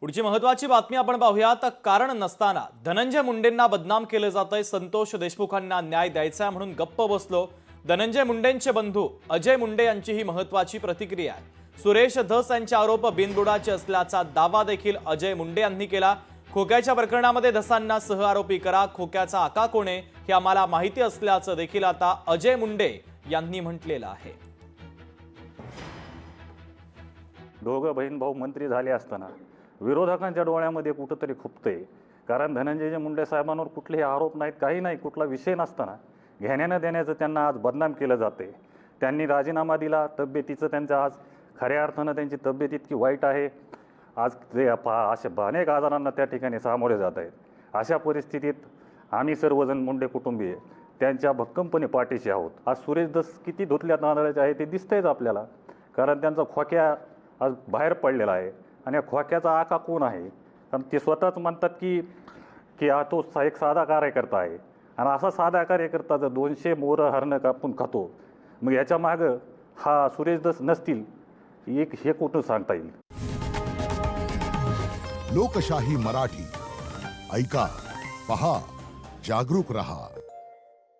पुढची महत्त्वाची बातमी आपण पाहूयात। कारण नसताना धनंजय मुंडेंना बदनाम केलं जातंय। संतोष देशमुखांना न्याय द्यायचा म्हणून गप्प बसलो। धनंजय मुंडेंचे बंधू अजय मुंडे यांची ही महत्त्वाची प्रतिक्रिया आहे। सुरेश धस यांचे आरोप बिनबुडाचे असल्याचा दावा देखील अजय मुंडे यांनी केला। खोक्याच्या प्रकरणामध्ये धसांना सहआरोपी करा, खोक्याचा आका कोण आहे हे आम्हाला माहिती असल्याचं देखील आता अजय मुंडे यांनी म्हटलेलं आहे। दोघं बहीण भाऊ मंत्री झाले असताना विरोधकांच्या डोळ्यामध्ये कुठंतरी खुपते। कारण धनंजय मुंडे साहेबांवर कुठलेही आरोप नाहीत, काही नाही, कुठला विषय नसताना घेण्यानं देण्याचं त्यांना आज बदनाम केलं जाते। त्यांनी राजीनामा दिला, तब्येतीचं त्यांचं आज खऱ्या अर्थानं त्यांची तब्येत इतकी वाईट आहे, आज ते अशा अनेक आजारांना त्या ठिकाणी सामोरे जात आहेत। अशा परिस्थितीत आम्ही सर्वजण मुंडे कुटुंबीय त्यांच्या भक्कमपणे पाठीशी आहोत। आज सुरेश धस किती धुतल्या तांदळाचे आहे ते दिसतंयच आपल्याला, कारण त्यांचा खोक्या आज बाहेर पडलेला आहे। आणि या खोक्याचा आका कोण आहे, कारण ते स्वतःच म्हणतात की हा तो एक साधा कार्यकर्ता आहे। आणि असा साधा कार्यकर्ता जर 200 मोरं हरणं कापून खातो, मग याच्या मागं हा सुरेश धस नसतील हे कुठं सांगता येईल। लोकशाही मराठी ऐका, पहा, जागरूक रहा।